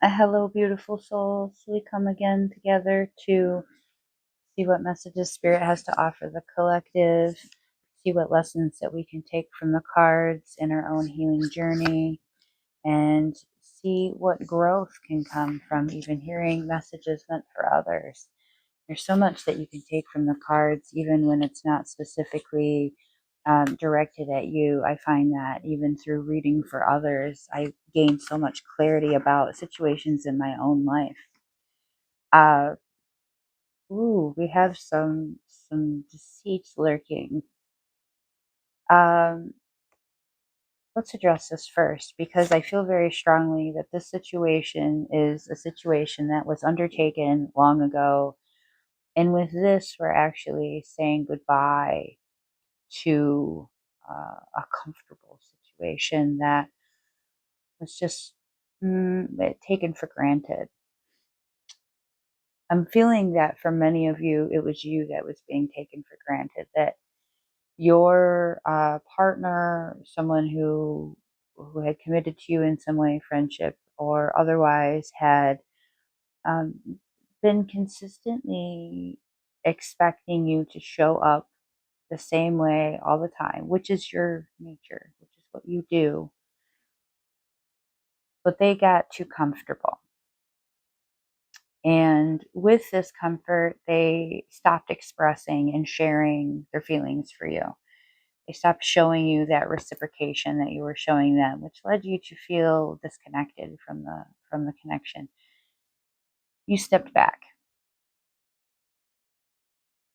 Hello, beautiful souls. We come again together to see what messages Spirit has to offer the collective, see what lessons that we can take from the cards in our own healing journey, and see what growth can come from even hearing messages meant for others. There's so much that you can take from the cards, even when it's not specifically directed at you. I find that even through reading for others, I gain so much clarity about situations in my own life. Uh, we have some deceits lurking. Um, let's address this first because I feel very strongly that this situation is a situation that was undertaken long ago. And with this, we're actually saying goodbye to a comfortable situation that was just taken for granted. I'm feeling that for many of you, it was you that was being taken for granted, that your partner, someone who had committed to you in some way, friendship or otherwise, had um, been consistently expecting you to show up the same way all the time, which is your nature, which is what you do. But they got too comfortable. And with this comfort, they stopped expressing and sharing their feelings for you. They stopped showing you that reciprocation that you were showing them, which led you to feel disconnected from the connection. You stepped back.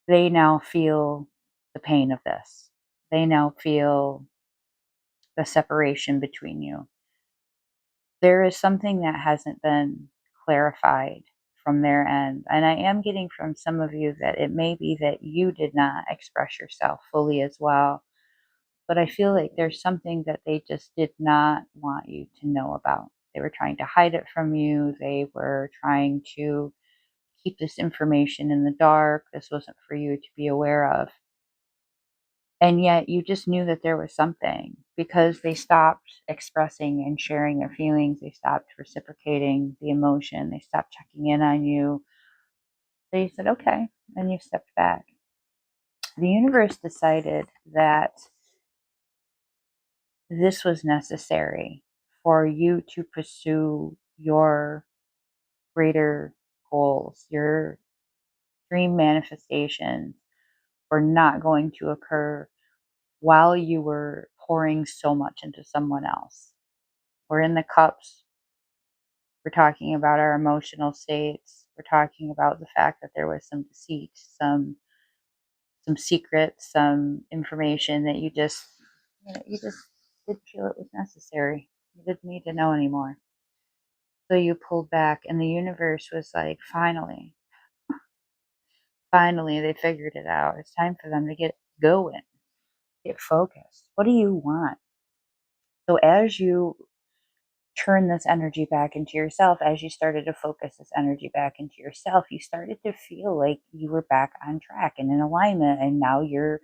They now feel the pain of this. They now feel the separation between you. There is something that hasn't been clarified from their end. And I am getting from some of you that it may be that you did not express yourself fully as well. But I feel like there's something that they just did not want you to know about. They were trying to hide it from you. They were trying to keep this information in the dark. This wasn't for you to be aware of. And yet you just knew that there was something because they stopped expressing and sharing their feelings. They stopped reciprocating the emotion. They stopped checking in on you. So you said, okay. And you stepped back. The universe decided that this was necessary for you to pursue your greater goals, your dream manifestations were not going to occur while you were pouring so much into someone else. We're in the cups. We're talking about our emotional states. We're talking about the fact that there was some deceit, some secrets, some information that you just didn't feel it was necessary. You didn't need to know anymore. So you pulled back, and the universe was like, finally, they figured it out. It's time for them to get going, get focused. What do you want? So as you turn this energy back into yourself, as you started to focus this energy back into yourself, you started to feel like you were back on track and in alignment. And now you're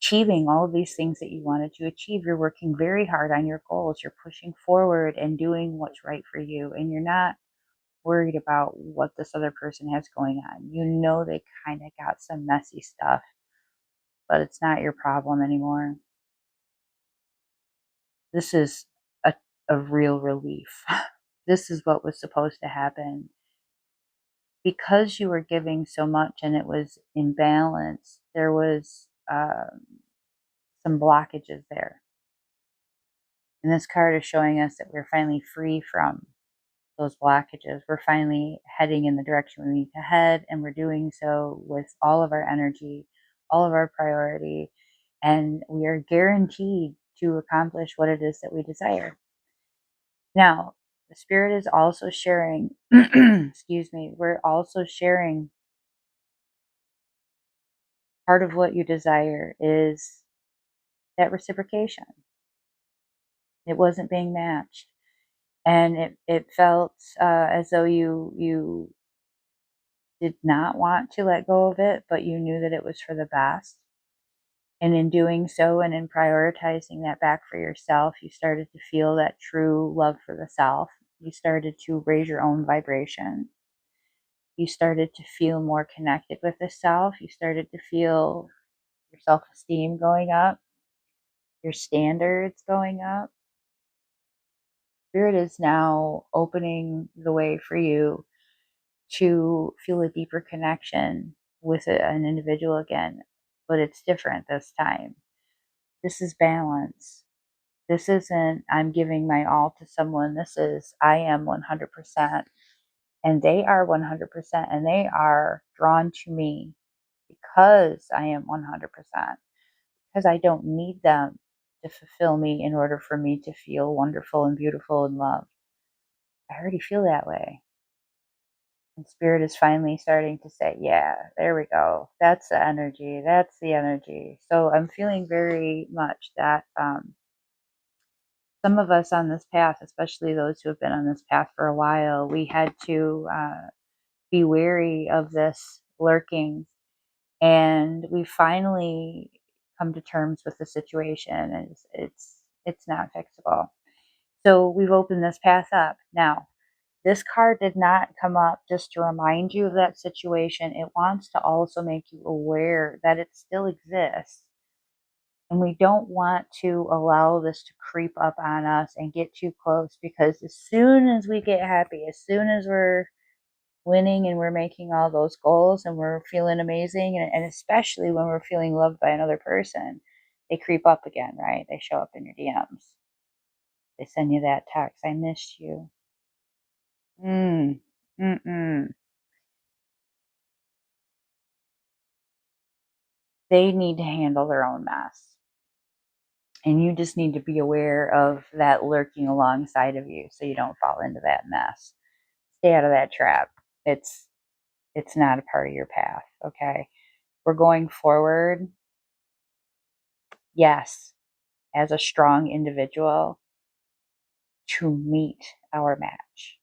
achieving all of these things that you wanted to achieve. You're working very hard on your goals. You're pushing forward and doing what's right for you. And you're not worried about what this other person has going on. You know, they kind of got some messy stuff, but it's not your problem anymore. This is a real relief. This is what was supposed to happen. Because you were giving so much and it was imbalanced, there was some blockages there. And this card is showing us that we're finally free from those blockages. We're finally heading in the direction we need to head, and we're doing so with all of our energy, all of our priority, and we are guaranteed to accomplish what it is that we desire. Now, the spirit is also sharing, excuse me, we're also sharing part of what you desire is that reciprocation. It wasn't being matched. And it felt as though you did not want to let go of it, but you knew that it was for the best. And in doing so and in prioritizing that back for yourself, you started to feel that true love for the self. You started to raise your own vibration. You started to feel more connected with the self. You started to feel your self esteem going up, your standards going up. Spirit is now opening the way for you to feel a deeper connection with an individual again, but it's different this time. This is balance. This isn't I'm giving my all to someone. This is I am 100% and they are 100% and they are drawn to me because I am 100%, because I don't need them to fulfill me in order for me to feel wonderful and beautiful and loved. I already feel that way. And spirit is finally starting to say, yeah, there we go. That's the energy. That's the energy. So I'm feeling very much that some of us on this path, especially those who have been on this path for a while, we had to be wary of this lurking. And we finally come to terms with the situation. And it's not fixable. So we've opened this path up. Now, this card did not come up just to remind you of that situation. It wants to also make you aware that it still exists. And we don't want to allow this to creep up on us and get too close, because as soon as we get happy, as soon as we're winning and we're making all those goals and we're feeling amazing, and especially when we're feeling loved by another person, they creep up again, right? They show up in your DMs. They send you that text, I missed you. Mm. Mm-mm. They need to handle their own mess. And you just need to be aware of that lurking alongside of you so you don't fall into that mess. Stay out of that trap. It's it's not a part of your path, okay? We're going forward. Yes, as a strong individual to meet our match.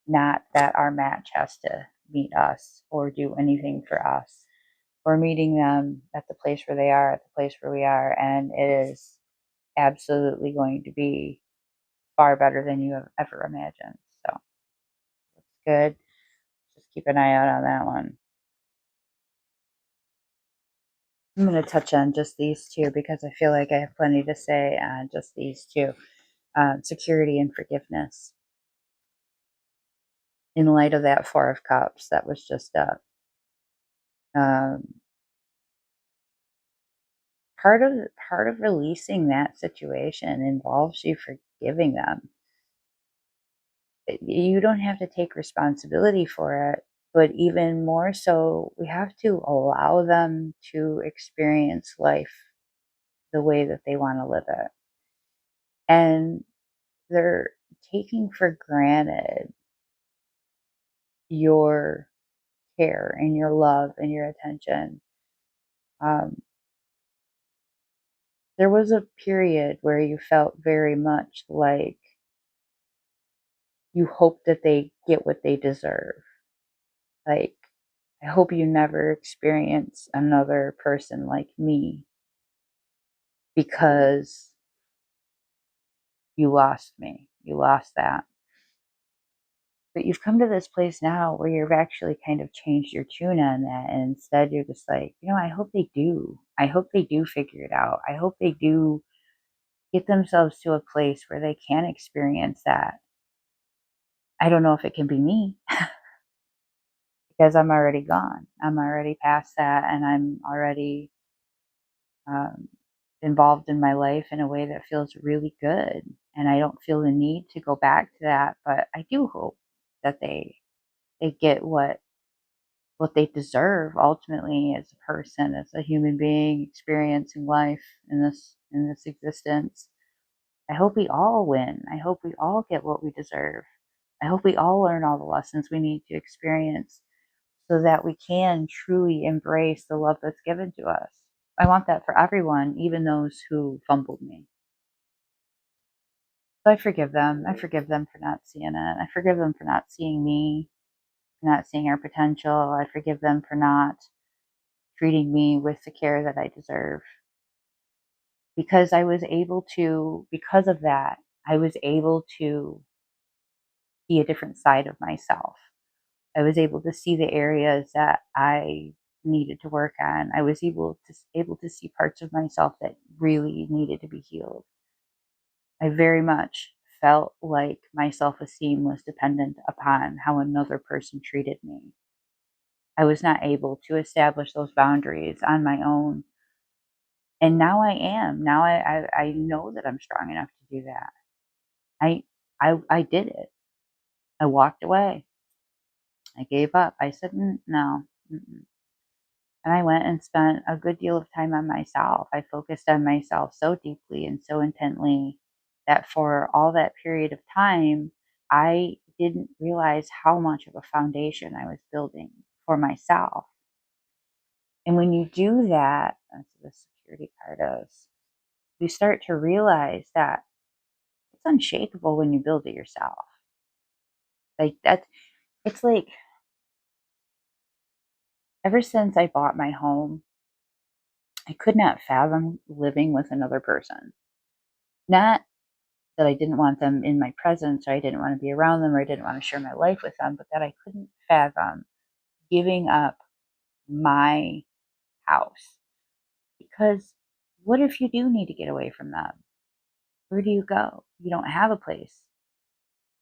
Not that our match has to meet us or do anything for us. We're meeting them at the place where they are, at the place where we are, and it is absolutely going to be far better than you have ever imagined. So it's good. Just keep an eye out on that one. I'm going to touch on just these two because I feel like I have plenty to say on just these two. Security and forgiveness. In light of that Four of Cups that was just up, um, part of releasing that situation involves you forgiving them. You don't have to take responsibility for it, but even more so, we have to allow them to experience life the way that they want to live it. And they're taking for granted your care and your love and your attention. Um, there was a period where you felt very much like you hope that they get what they deserve. Like, I hope you never experience another person like me because you lost me. You lost that. But you've come to this place now where you've actually kind of changed your tune on that. And instead, you're just like, I hope they do. I hope they do figure it out. I hope they do get themselves to a place where they can experience that. I don't know if it can be me because I'm already gone. I'm already past that, and I'm already um, involved in my life in a way that feels really good. And I don't feel the need to go back to that, but I do hope that they get what they deserve ultimately as a person, as a human being experiencing life in this existence. I hope we all win. I hope we all get what we deserve. I hope we all learn all the lessons we need to experience so that we can truly embrace the love that's given to us. I want that for everyone, even those who fumbled me. So I forgive them. I forgive them for not seeing it. I forgive them for not seeing me, for not seeing our potential. I forgive them for not treating me with the care that I deserve. Because I was able to, because of that, I was able to see a different side of myself. I was able to see the areas that I needed to work on. I was able to see parts of myself that really needed to be healed. I very much felt like my self-esteem was dependent upon how another person treated me. I was not able to establish those boundaries on my own. And now I am. Now I know that I'm strong enough to do that. I I did it. I walked away. I gave up. I said, No. Mm-mm." And I went and spent a good deal of time on myself. I focused on myself so deeply and so intently that for all that period of time, I didn't realize how much of a foundation I was building for myself. And when you do that, that's what the security part is, you start to realize that it's unshakable when you build it yourself. Like that's it's like ever since I bought my home, I could not fathom living with another person. Not that I didn't want them in my presence, or I didn't want to be around them, or I didn't want to share my life with them, but that I couldn't fathom giving up my house. Because what if you do need to get away from them? Where do you go? You don't have a place.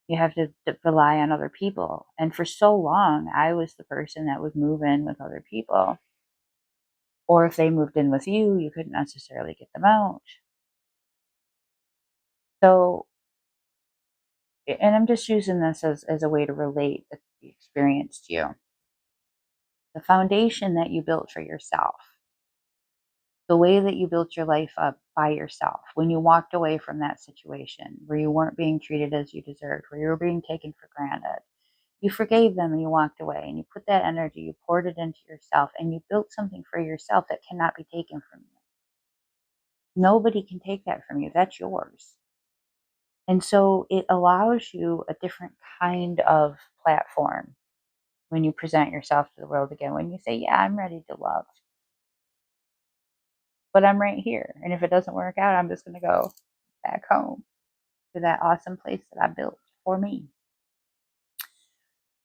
You have to rely on other people. And for so long, I was the person that would move in with other people. Or if they moved in with you, you couldn't necessarily get them out. So, and I'm just using this as a way to relate the experience to you. The foundation that you built for yourself, the way that you built your life up by yourself, when you walked away from that situation where you weren't being treated as you deserved, where you were being taken for granted, you forgave them and you walked away and you put that energy, you poured it into yourself and you built something for yourself that cannot be taken from you. Nobody can take that from you. That's yours. And so it allows you a different kind of platform when you present yourself to the world again, when you say, yeah, I'm ready to love, but I'm right here. And if it doesn't work out, I'm just going to go back home to that awesome place that I built for me.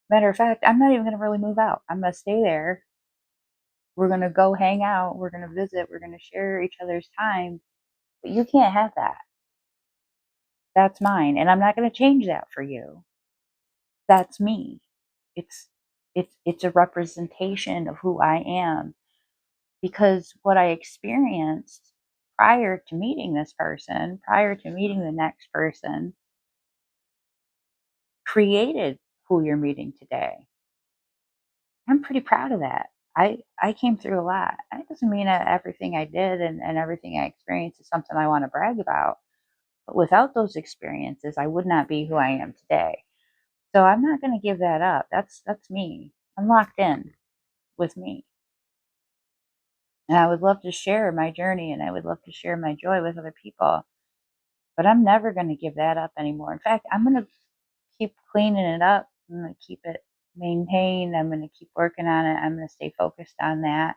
Matter of fact, I'm not even going to really move out. I'm going to stay there. We're going to go hang out. We're going to visit. We're going to share each other's time. But you can't have that. That's mine. And I'm not going to change that for you. That's me. It's it's a representation of who I am, because what I experienced prior to meeting this person, prior to meeting the next person, created who you're meeting today. I'm pretty proud of that. I came through a lot. That doesn't mean that everything I did and everything I experienced is something I want to brag about. But without those experiences, I would not be who I am today. So I'm not going to give that up. That's me. I'm locked in with me. And I would love to share my journey and I would love to share my joy with other people. But I'm never going to give that up anymore. In fact, I'm going to keep cleaning it up. I'm going to keep it maintained. I'm going to keep working on it. I'm going to stay focused on that.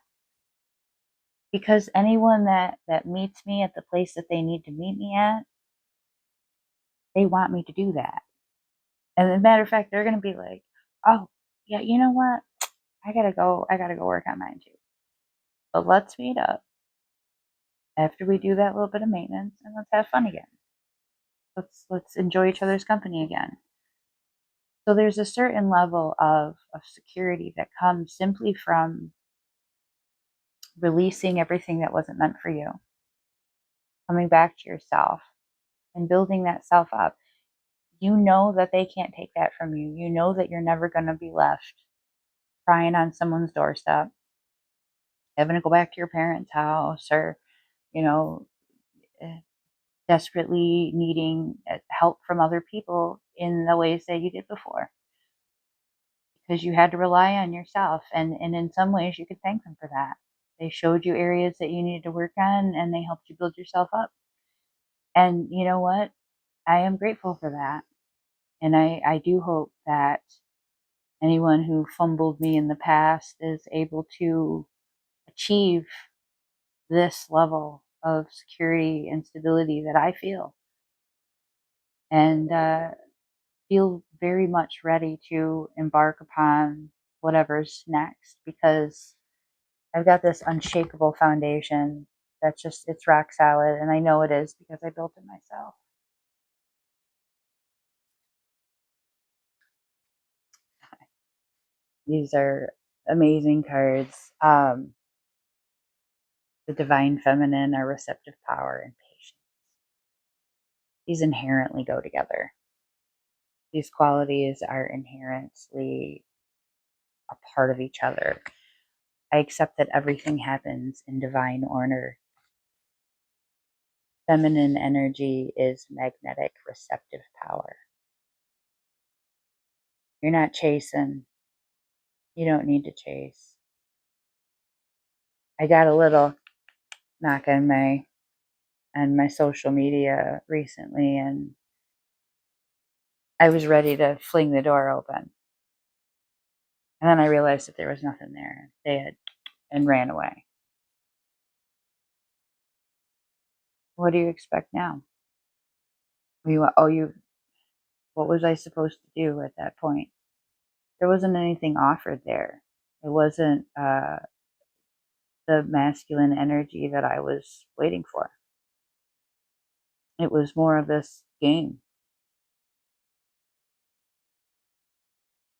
Because anyone that meets me at the place that they need to meet me at, they want me to do that. And as a matter of fact, they're going to be like, oh, yeah, you know what? I got to go work on mine too. But let's meet up after we do that little bit of maintenance and let's have fun again. Let's enjoy each other's company again. So there's a certain level of security that comes simply from releasing everything that wasn't meant for you, coming back to yourself and building that self up. You know that they can't take that from you. You know that you're never going to be left crying on someone's doorstep, having to go back to your parents' house, or, you know, eh, desperately needing help from other people in the ways that you did before, because you had to rely on yourself. And in some ways, you could thank them for that. They showed you areas that you needed to work on and they helped you build yourself up. And you know what? I am grateful for that. And I do hope that anyone who fumbled me in the past is able to achieve this level of security and stability that I feel. And feel very much ready to embark upon whatever's next because I've got this unshakable foundation that's just, it's rock solid. And I know it is because I built it myself. These are amazing cards. The divine feminine, our receptive power, and patience. These inherently go together. These qualities are inherently a part of each other. I accept that everything happens in divine order. Feminine energy is magnetic, receptive power. You're not chasing. You don't need to chase. I got a little knock on my social media recently, and I was ready to fling the door open. And then I realized that there was nothing there. They had and ran away. What do you expect now? What was I supposed to do at that point? There wasn't anything offered there. It wasn't the masculine energy that I was waiting for. It was more of this game.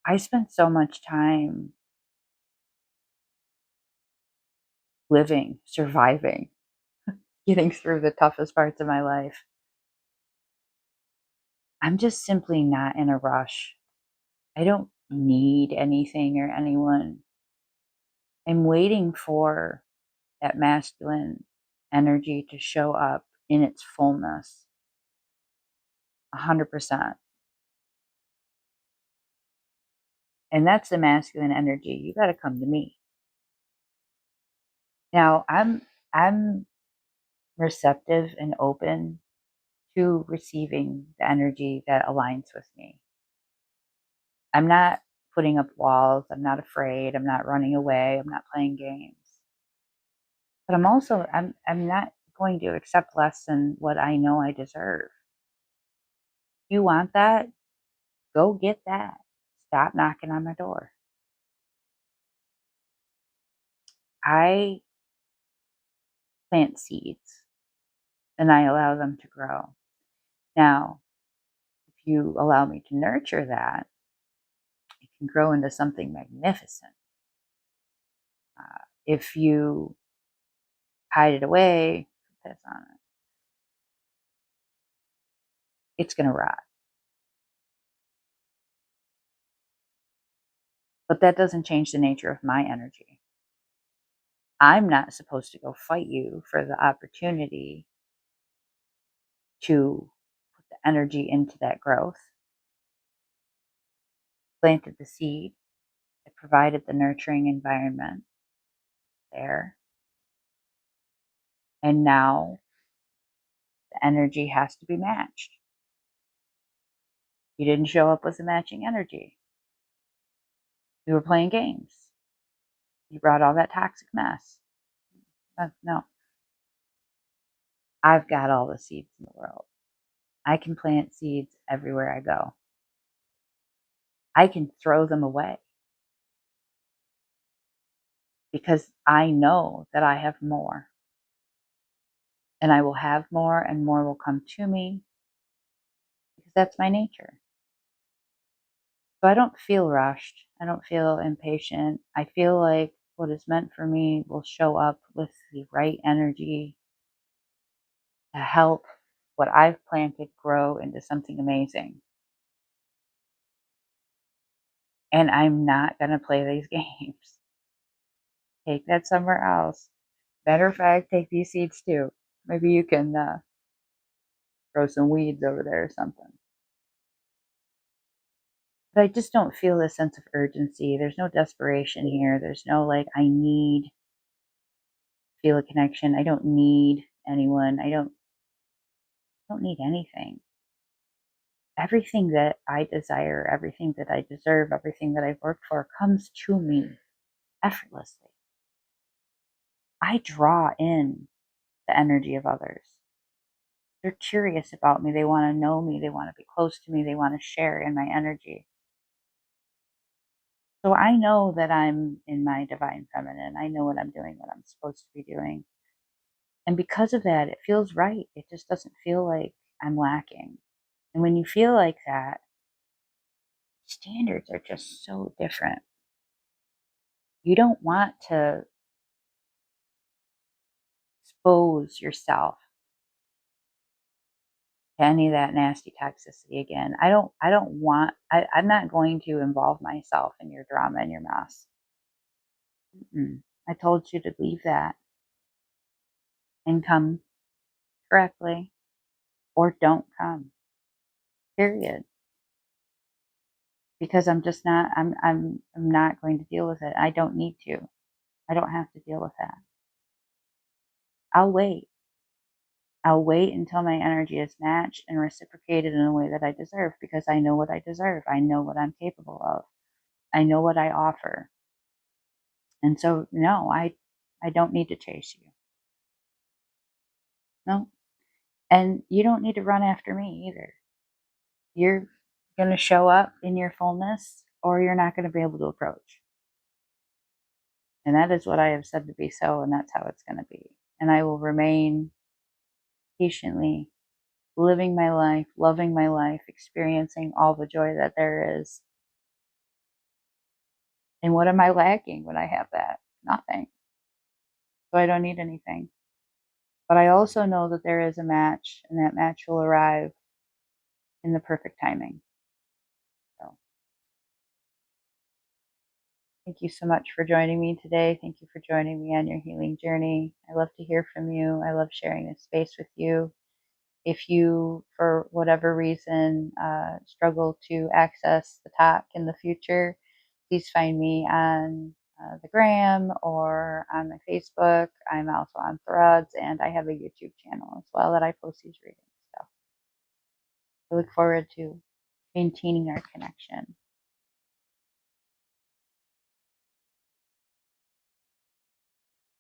I spent so much time living, surviving, getting through the toughest parts of my life. I'm just simply not in a rush. I don't need anything or anyone. I'm waiting for that masculine energy to show up in its fullness 100%. And that's the masculine energy. You got to come to me. Now, I'm receptive and open to receiving the energy that aligns with me. I'm not putting up walls. I'm not afraid. I'm not running away. I'm not playing games. But I'm not going to accept less than what I know I deserve. You want that? Go get that. Stop knocking on my door. I plant seeds and I allow them to grow. Now, if you allow me to nurture that, it can grow into something magnificent. If you hide it away, piss on it, it's going to rot. But that doesn't change the nature of my energy. I'm not supposed to go fight you for the opportunity to put the energy into that growth. Planted the seed, it provided the nurturing environment there. And now the energy has to be matched. You didn't show up with a matching energy. You were playing games. You brought all that toxic mess. No, I've got all the seeds in the world. I can plant seeds everywhere I go. I can throw them away because I know that I have more. And I will have more, and more will come to me because that's my nature. So I don't feel rushed. I don't feel impatient. I feel like what is meant for me will show up with the right energy to help what I've planted grow into something amazing. And I'm not going to play these games. Take that somewhere else. Matter of fact, take these seeds too. Maybe you can grow some weeds over there or something. But I just don't feel this sense of urgency. There's no desperation here. There's no like, I need feel a connection. I don't need anyone. I don't need anything. Everything that I desire, everything that I deserve, everything that I've worked for comes to me effortlessly. I draw in the energy of others. They're curious about me. They want to know me. They want to be close to me. They want to share in my energy. So I know that I'm in my divine feminine. I know what I'm doing, what I'm supposed to be doing. And because of that, it feels right. It just doesn't feel like I'm lacking. And when you feel like that, standards are just so different. You don't want to expose yourself to any of that nasty toxicity again. I'm not going to involve myself in your drama and your mess. Mm-mm. I told you to leave that and come correctly or don't come. Period. Because I'm not going to deal with it. I don't need to. I don't have to deal with that. I'll wait. I'll wait until my energy is matched and reciprocated in a way that I deserve because I know what I deserve. I know what I'm capable of. I know what I offer. And so no, I don't need to chase you. No. And you don't need to run after me either. You're going to show up in your fullness or you're not going to be able to approach. And that is what I have said to be so, and that's how it's going to be. And I will remain patiently living my life, loving my life, experiencing all the joy that there is. And what am I lacking when I have that? Nothing. So I don't need anything. But I also know that there is a match, and that match will arrive in the perfect timing. So thank you so much for joining me today. Thank you for joining me on your healing journey. I love to hear from you. I love sharing this space with you. If you, for whatever reason, struggle to access the talk in the future, please find me on the gram or on my Facebook. I'm also on Threads, and I have a YouTube channel as well that I post these readings. So I look forward to maintaining our connection.